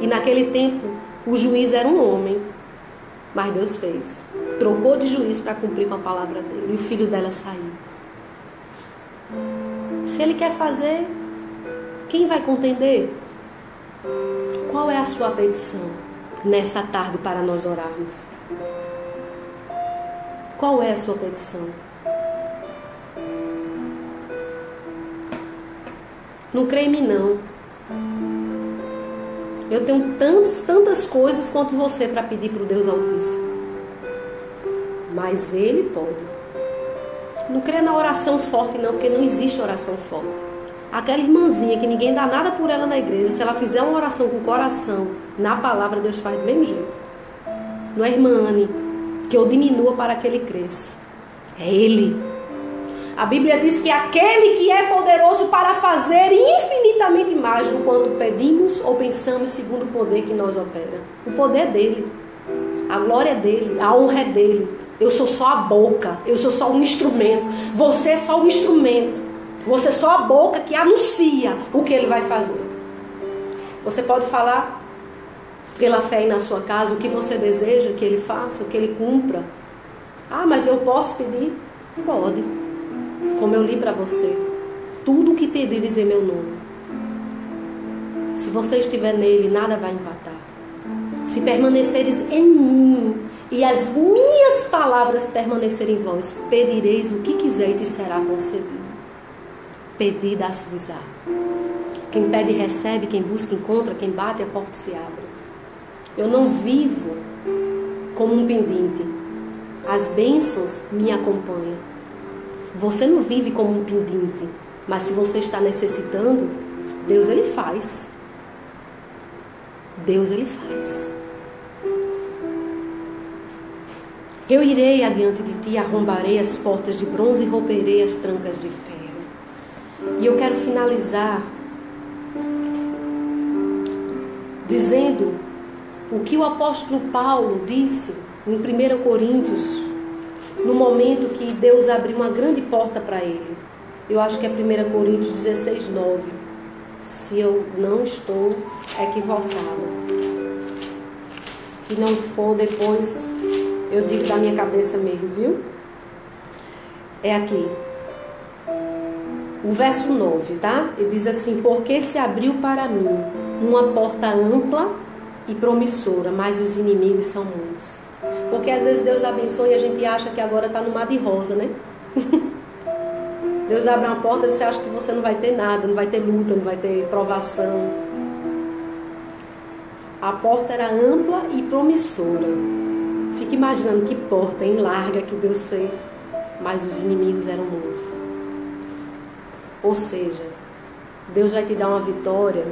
E naquele tempo o juiz era um homem, mas Deus fez, trocou de juiz para cumprir com a palavra dele, e o filho dela saiu. Se ele quer fazer, quem vai contender? Qual é a sua petição nessa tarde para nós orarmos? Qual é a sua petição? Não crê em mim, não. Eu tenho tantas coisas quanto você para pedir para o Deus Altíssimo. Mas Ele pode. Não crê na oração forte, não, porque não existe oração forte. Aquela irmãzinha que ninguém dá nada por ela na igreja, se ela fizer uma oração com o coração, na palavra, Deus faz do mesmo jeito. Não é irmã Anne, que eu diminua para que Ele cresça. É Ele. A Bíblia diz que aquele que é poderoso para fazer infinitamente mais do quanto pedimos ou pensamos, segundo o poder que nós opera. O poder é dele, a glória é dele, a honra é dele. Eu sou só a boca, eu sou só um instrumento. Você é só um instrumento. Você é só a boca que anuncia o que ele vai fazer. Você pode falar pela fé aí na sua casa o que você deseja que ele faça, o que ele cumpra. Ah, mas eu posso pedir? Pode. Como eu li para você, tudo o que pedires em meu nome, se você estiver nele, nada vai empatar. Se permaneceres em mim e as minhas palavras permanecerem em vós, pedireis o que quiser e te será concedido. Pedi, dá-se-vos-á. Quem pede recebe, quem busca encontra, quem bate a porta se abre. Eu não vivo como um pendente. As bênçãos me acompanham. Você não vive como um pendente, mas se você está necessitando, Deus ele faz. Deus ele faz. Eu irei adiante de ti, arrombarei as portas de bronze e romperei as trancas de ferro. E eu quero finalizar dizendo o que o apóstolo Paulo disse em 1 Coríntios, no momento que Deus abriu uma grande porta para ele. Eu acho que é 1 Coríntios 16, 9. Se eu não estou equivocada. Se não for, depois eu digo da minha cabeça mesmo, viu? É aqui. O verso 9, tá? Ele diz assim: porque se abriu para mim uma porta ampla e promissora, mas os inimigos são muitos. Porque às vezes Deus abençoa e a gente acha que agora está no mar de rosa, né? Deus abre uma porta e você acha que você não vai ter nada, não vai ter luta, não vai ter provação. A porta era ampla e promissora. Fique imaginando que porta em larga que Deus fez, mas os inimigos eram muitos. Ou seja, Deus vai te dar uma vitória,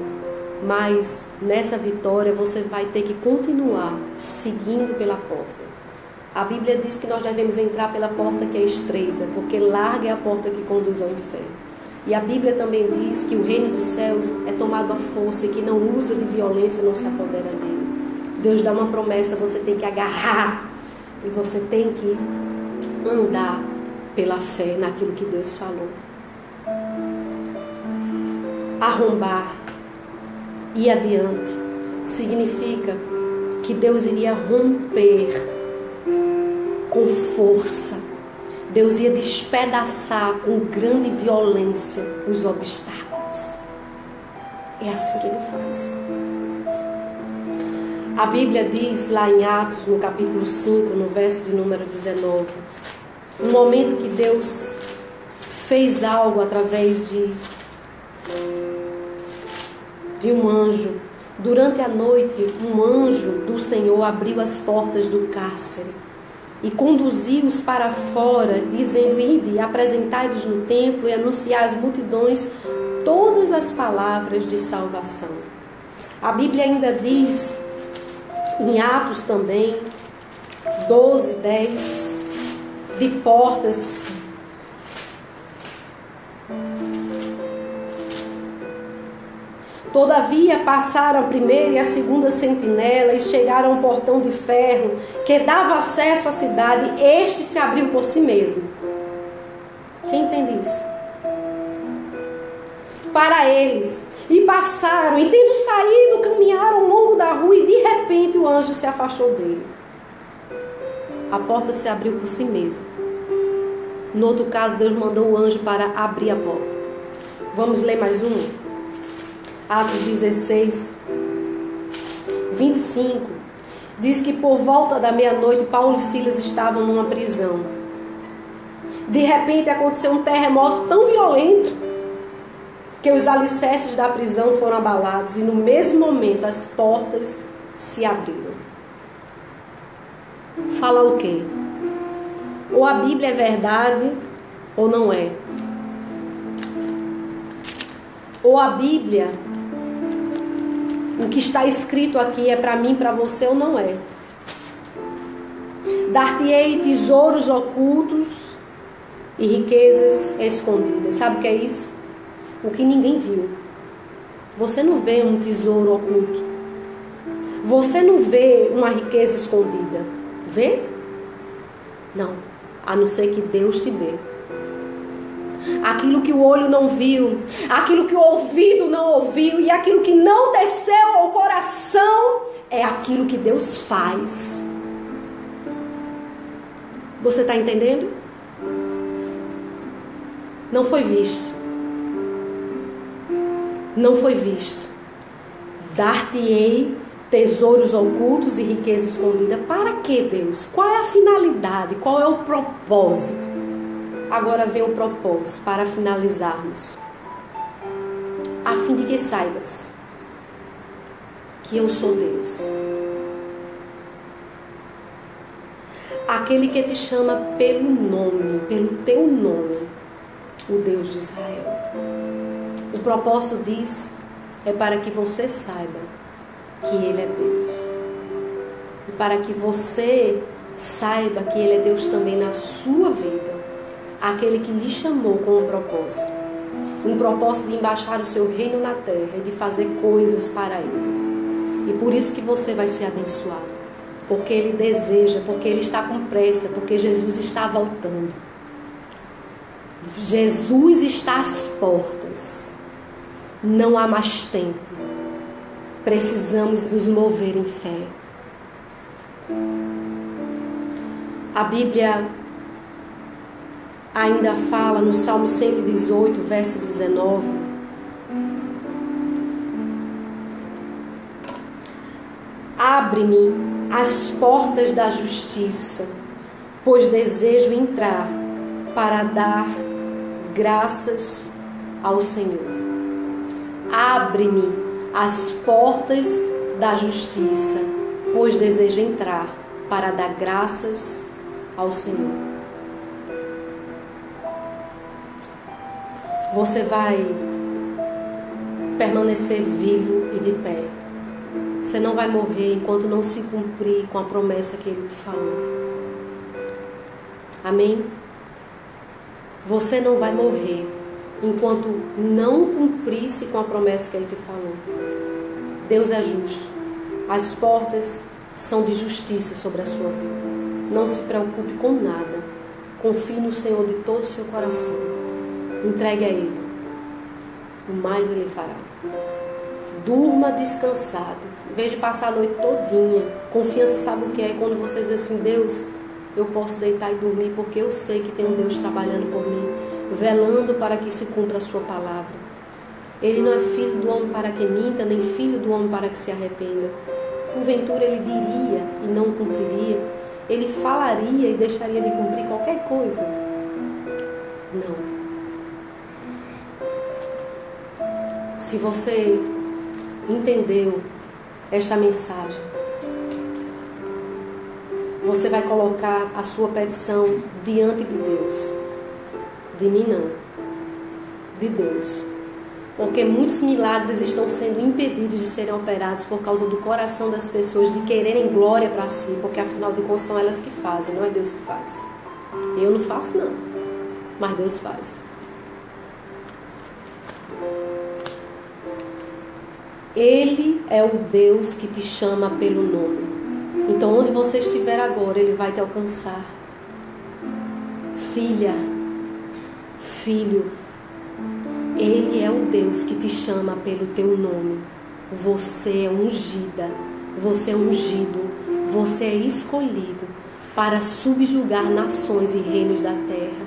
mas nessa vitória você vai ter que continuar seguindo pela porta. A Bíblia diz que nós devemos entrar pela porta que é estreita, porque larga é a porta que conduz ao inferno. E a Bíblia também diz que o reino dos céus é tomado à força e que não usa de violência, não se apodera dele. Deus dá uma promessa, você tem que agarrar e você tem que andar pela fé naquilo que Deus falou. Arrombar, ir adiante, significa que Deus iria romper com força. Deus ia despedaçar com grande violência os obstáculos. É assim que Ele faz. A Bíblia diz lá em Atos, no capítulo 5, no verso de número 19, um momento que Deus fez algo através de um anjo. Durante a noite, um anjo do Senhor abriu as portas do cárcere e conduzi-os para fora, dizendo: ide, apresentai-vos no templo e anunciai às multidões todas as palavras de salvação. A Bíblia ainda diz, em Atos também, 12:10, de portas. Todavia passaram a primeira e a segunda sentinela e chegaram a um portão de ferro que dava acesso à cidade. Este se abriu por si mesmo. Quem entende isso? Para eles. E passaram, e tendo saído, caminharam ao longo da rua e de repente o anjo se afastou dele. A porta se abriu por si mesmo. No outro caso, Deus mandou o anjo para abrir a porta. Vamos ler mais um. Atos 16, 25, diz que por volta da meia-noite, Paulo e Silas estavam numa prisão. De repente aconteceu um terremoto tão violento que os alicerces da prisão foram abalados e no mesmo momento as portas se abriram. Fala o quê? Ou a Bíblia é verdade ou não é. Ou a Bíblia, o que está escrito aqui é para mim, para você ou não é. Dar-te-ei tesouros ocultos e riquezas escondidas. Sabe o que é isso? O que ninguém viu. Você não vê um tesouro oculto. Você não vê uma riqueza escondida. Vê? Não. A não ser que Deus te dê. Aquilo que o olho não viu, aquilo que o ouvido não ouviu e aquilo que não desceu ao coração é aquilo que Deus faz. Você está entendendo? Não foi visto. Não foi visto. Dar-te-ei tesouros ocultos e riqueza escondida. Para que, Deus? Qual é a finalidade? Qual é o propósito? Agora vem o propósito para finalizarmos. A fim de que saibas que eu sou Deus. Aquele que te chama pelo nome, pelo teu nome, o Deus de Israel. O propósito disso é para que você saiba que Ele é Deus. E para que você saiba que Ele é Deus também na sua vida. Aquele que lhe chamou com um propósito. Um propósito de embaixar o seu reino na terra e de fazer coisas para Ele. E por isso que você vai ser abençoado. Porque Ele deseja, porque Ele está com pressa, porque Jesus está voltando. Jesus está às portas. Não há mais tempo. Precisamos nos mover em fé. A Bíblia ainda fala no Salmo 118, verso 19. Abre-me as portas da justiça, pois desejo entrar para dar graças ao Senhor. Abre-me as portas da justiça, pois desejo entrar para dar graças ao Senhor. Você vai permanecer vivo e de pé. Você não vai morrer enquanto não se cumprir com a promessa que Ele te falou. Amém? Você não vai morrer enquanto não cumprisse com a promessa que Ele te falou. Deus é justo. As portas são de justiça sobre a sua vida. Não se preocupe com nada. Confie no Senhor de todo o seu coração. Entregue a Ele. O mais Ele fará. Durma descansado. Em vez de passar a noite todinha. Confiança, sabe o que é? Quando você diz assim: Deus, eu posso deitar e dormir porque eu sei que tem um Deus trabalhando por mim, velando para que se cumpra a sua palavra. Ele não é filho do homem para que minta, nem filho do homem para que se arrependa. Porventura Ele diria e não cumpriria. Ele falaria e deixaria de cumprir qualquer coisa. Não. Se você entendeu esta mensagem, você vai colocar a sua petição diante de Deus. De mim não. De Deus. Porque muitos milagres estão sendo impedidos de serem operados por causa do coração das pessoas de quererem glória para si, porque afinal de contas são elas que fazem, não é Deus que faz. Eu não faço não, mas Deus faz. Ele é o Deus que te chama pelo nome. Então onde você estiver agora, Ele vai te alcançar. Filha, filho, Ele é o Deus que te chama pelo teu nome. Você é ungida, você é ungido, você é escolhido para subjugar nações e reinos da terra.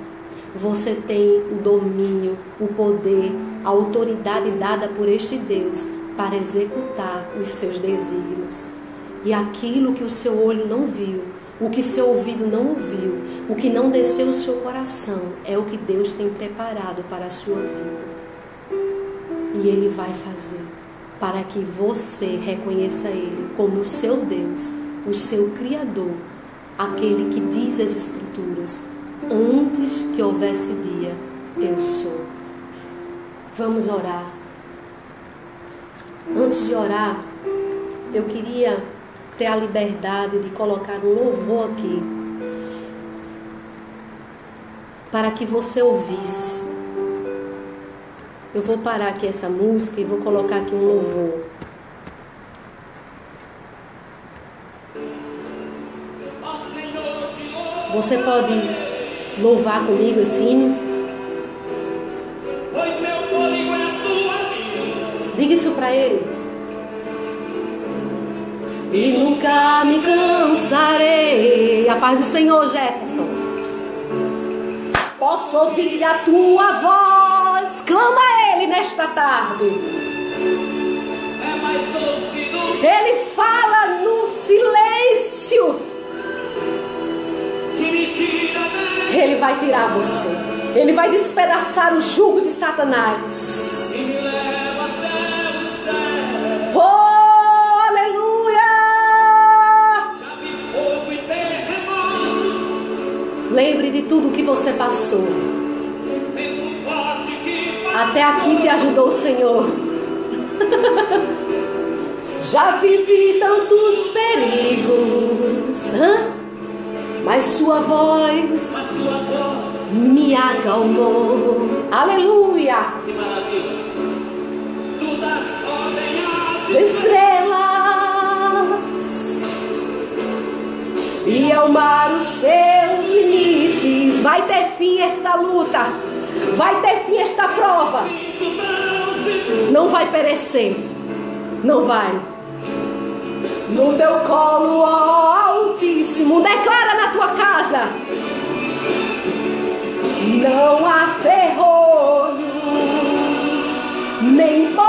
Você tem o domínio, o poder, a autoridade dada por este Deus para executar os seus desígnios. E aquilo que o seu olho não viu, o que seu ouvido não ouviu, o que não desceu ao seu coração, é o que Deus tem preparado para a sua vida. E Ele vai fazer para que você reconheça Ele como o seu Deus, o seu Criador, aquele que diz as Escrituras: antes que houvesse dia, eu sou. Vamos orar. Antes de orar, eu queria ter a liberdade de colocar um louvor aqui, para que você ouvisse. Eu vou parar aqui essa música e vou colocar aqui um louvor. Você pode louvar comigo esse hino? Diga isso para Ele. E nunca me cansarei. A paz do Senhor, Jefferson. Posso ouvir a tua voz. Clama a Ele nesta tarde. Ele fala no silêncio. Ele vai tirar você. Ele vai despedaçar o jugo de Satanás. Oh, aleluia! Lembre de tudo que você passou. Até aqui te ajudou o Senhor. Já vivi tantos perigos, mas sua voz me acalmou. Aleluia! Estrelas e ao mar os seus limites. Vai ter fim esta luta, vai ter fim esta prova. Não vai perecer, não vai. No teu colo, ó Altíssimo, declara na tua casa: não há ferrolhos, nem portas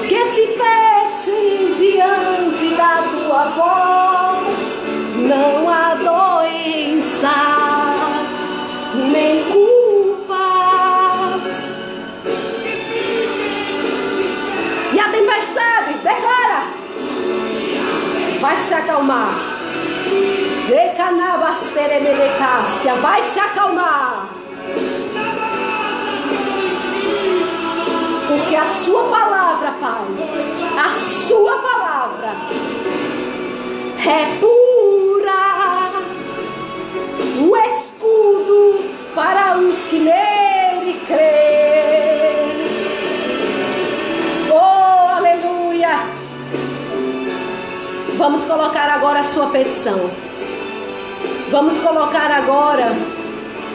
que se fechem diante da tua voz. Não há doenças, nem culpas. E a tempestade, declara, vai se acalmar. Vai se acalmar. Porque a sua palavra, Pai, a sua palavra é pura, o escudo para os que nele creem. Oh, aleluia! Vamos colocar agora a sua petição. Vamos colocar agora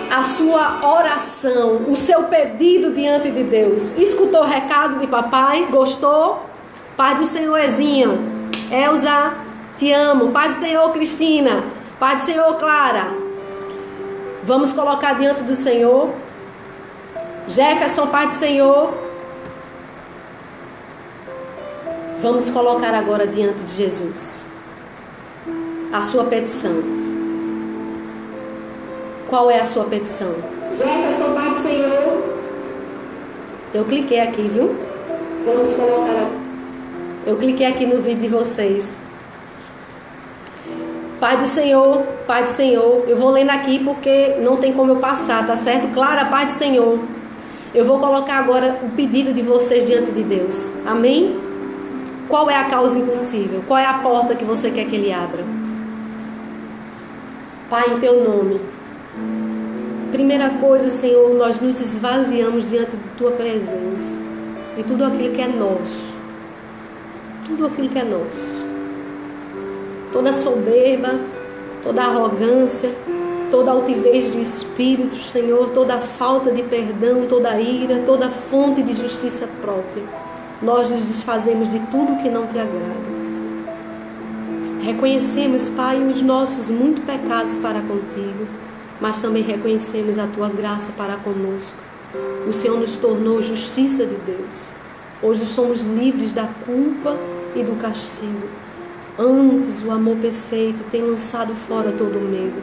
a sua oração, o seu pedido diante de Deus. Escutou o recado de papai? Gostou? Pai do Senhor, Ezinha. Elza, te amo. Pai do Senhor, Cristina. Pai do Senhor, Clara. Vamos colocar diante do Senhor. Jefferson, Pai do Senhor. Vamos colocar agora diante de Jesus a sua petição. Qual é a sua petição? Jefferson, Pai do Senhor. Eu cliquei aqui, viu? Vamos colocar. Eu cliquei aqui no vídeo de vocês. Pai do Senhor, eu vou lendo aqui porque não tem como eu passar, tá certo? Clara, Pai do Senhor, eu vou colocar agora o pedido de vocês diante de Deus, amém? Qual é a causa impossível? Qual é a porta que você quer que Ele abra? Pai, em Teu nome, primeira coisa, Senhor, nós nos esvaziamos diante de Tua presença, de tudo aquilo que é nosso, tudo aquilo que é nosso. Toda soberba, toda arrogância, toda altivez de espírito, Senhor, toda falta de perdão, toda ira, toda fonte de justiça própria. Nós nos desfazemos de tudo que não Te agrada. Reconhecemos, Pai, os nossos muitos pecados para contigo, mas também reconhecemos a Tua graça para conosco. O Senhor nos tornou justiça de Deus. Hoje somos livres da culpa e do castigo. Antes, o amor perfeito tem lançado fora todo o medo.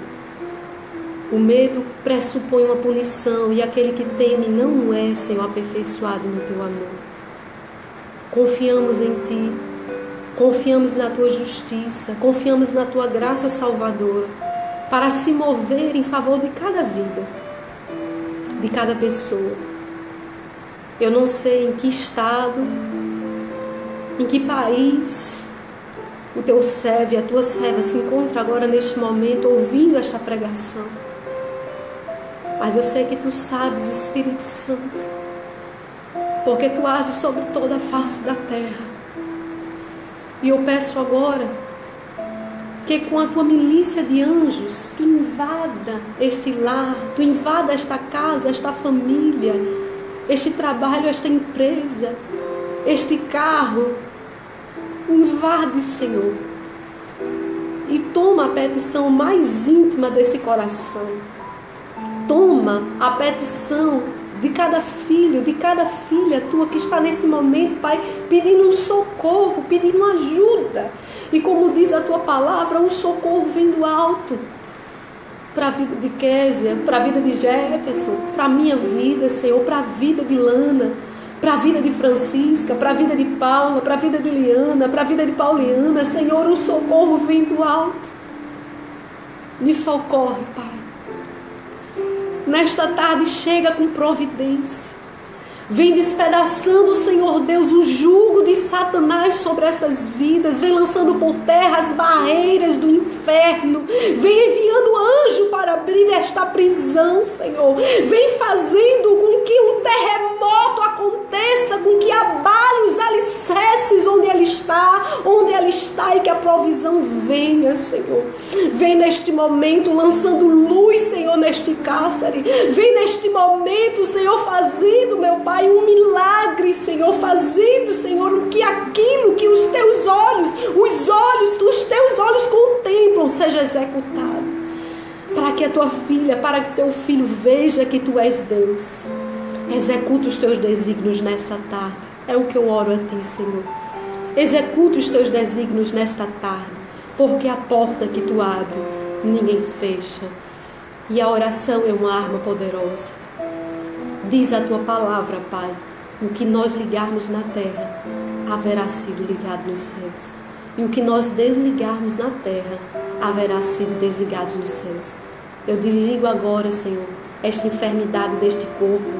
O medo pressupõe uma punição e aquele que teme não é, Senhor, aperfeiçoado no Teu amor. Confiamos em Ti, confiamos na Tua justiça, confiamos na Tua graça salvadora para se mover em favor de cada vida, de cada pessoa. Eu não sei em que estado, em que país o Teu servo e a Tua serva se encontra agora neste momento ouvindo esta pregação. Mas eu sei que Tu sabes, Espírito Santo, porque Tu ages sobre toda a face da terra. E eu peço agora que com a Tua milícia de anjos, Tu invada este lar, Tu invada esta casa, esta família, este trabalho, esta empresa, este carro. Invade, Senhor, e toma a petição mais íntima desse coração. Toma a petição de cada filho, de cada filha Tua que está nesse momento, Pai, pedindo um socorro, pedindo ajuda. E como diz a Tua palavra, um socorro vem do alto. Para a vida de Késia, para a vida de Jefferson, para a minha vida, Senhor, para a vida de Lana, para a vida de Francisca, para a vida de Paula, para a vida de Liana, para a vida de Pauliana. Senhor, o socorro vem do alto. Me socorre, Pai. Nesta tarde chega com providência. Vem despedaçando, Senhor Deus, o jugo de Satanás sobre essas vidas. Vem lançando por terra as barreiras do inferno. Vem enviando anjo para abrir esta prisão, Senhor. Vem fazendo com que um terremoto aconteça, com que abale os alicerces onde ela está, e que a provisão venha, Senhor. Vem neste momento lançando luz, Senhor, neste cárcere. Vem neste momento, Senhor, fazendo, meu Pai, um milagre, Senhor, fazendo, Senhor, aquilo que os Teus olhos, os Teus olhos contemplam, seja executado. Para que a Tua filha, para que Teu filho veja que Tu és Deus. Executa os Teus desígnios nessa tarde. É o que eu oro a Ti, Senhor. Executa os Teus desígnios nesta tarde, porque a porta que Tu abre, ninguém fecha. E a oração é uma arma poderosa. Diz a Tua palavra, Pai, o que nós ligarmos na terra, haverá sido ligado nos céus. E o que nós desligarmos na terra, haverá sido desligado nos céus. Eu desligo agora, Senhor, esta enfermidade deste corpo.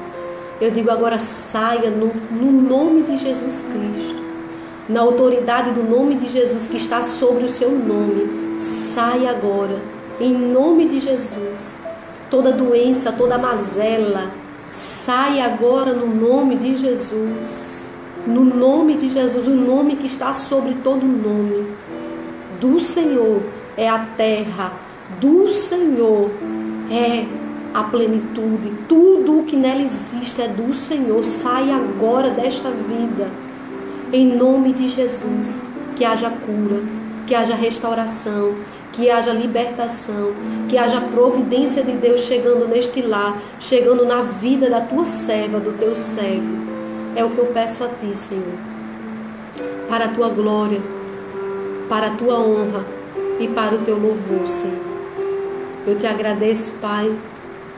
Eu digo agora, saia no nome de Jesus Cristo. Na autoridade do nome de Jesus que está sobre o Seu nome. Saia agora, em nome de Jesus. Toda doença, toda mazela, sai agora no nome de Jesus. No nome de Jesus, o nome que está sobre todo nome. Do Senhor é a terra, do Senhor é a plenitude. Tudo o que nela existe é do Senhor. Sai agora desta vida, em nome de Jesus. Que haja cura, que haja restauração, que haja libertação, que haja providência de Deus chegando neste lar, chegando na vida da Tua serva, do Teu servo. É o que eu peço a Ti, Senhor, para a Tua glória, para a Tua honra e para o Teu louvor, Senhor. Eu Te agradeço, Pai,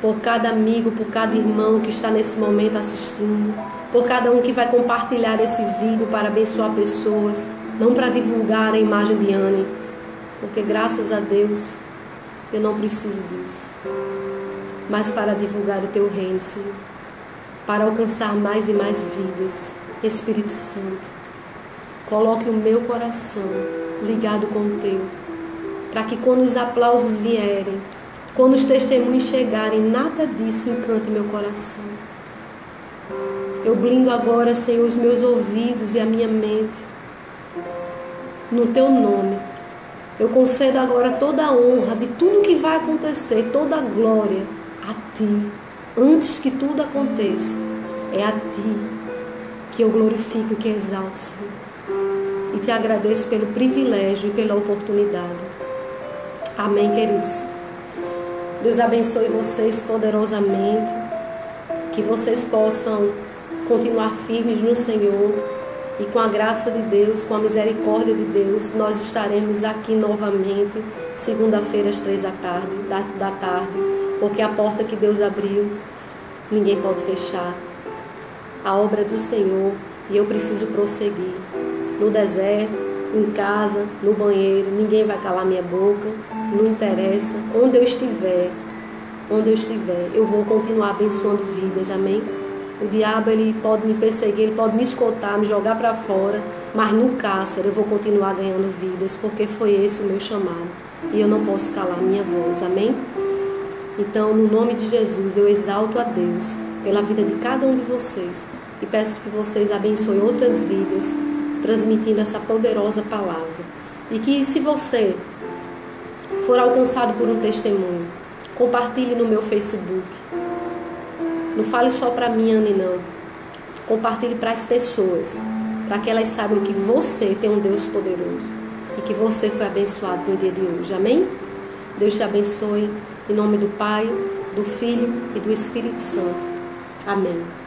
por cada amigo, por cada irmão que está nesse momento assistindo, por cada um que vai compartilhar esse vídeo para abençoar pessoas, não para divulgar a imagem de Anne, porque graças a Deus eu não preciso disso, mas para divulgar o teu reino, Senhor, para alcançar mais e mais vidas. Espírito Santo, coloque o meu coração ligado com o teu, para que quando os aplausos vierem, quando os testemunhos chegarem, nada disso encante meu coração. Eu blindo agora, Senhor, os meus ouvidos e a minha mente no teu nome. Eu concedo agora toda a honra de tudo que vai acontecer, toda a glória a ti. Antes que tudo aconteça, é a ti que eu glorifico e que exalto, Senhor. E te agradeço pelo privilégio e pela oportunidade. Amém, queridos. Deus abençoe vocês poderosamente, que vocês possam continuar firmes no Senhor, e com a graça de Deus, com a misericórdia de Deus, nós estaremos aqui novamente, segunda-feira às 3 da tarde, porque a porta que Deus abriu, ninguém pode fechar. A obra é do Senhor e eu preciso prosseguir. No deserto, em casa, no banheiro, ninguém vai calar minha boca, não interessa. Onde eu estiver, eu vou continuar abençoando vidas, amém? O diabo, ele pode me perseguir, ele pode me escoltar, me jogar para fora, mas no cárcere eu vou continuar ganhando vidas, porque foi esse o meu chamado. E eu não posso calar minha voz, amém? Então, no nome de Jesus, eu exalto a Deus pela vida de cada um de vocês e peço que vocês abençoem outras vidas, transmitindo essa poderosa palavra. E que, se você for alcançado por um testemunho, compartilhe no meu Facebook. Não fale só para mim, Anne, não. Compartilhe para as pessoas, para que elas saibam que você tem um Deus poderoso e que você foi abençoado no dia de hoje. Amém? Deus te abençoe, em nome do Pai, do Filho e do Espírito Santo. Amém.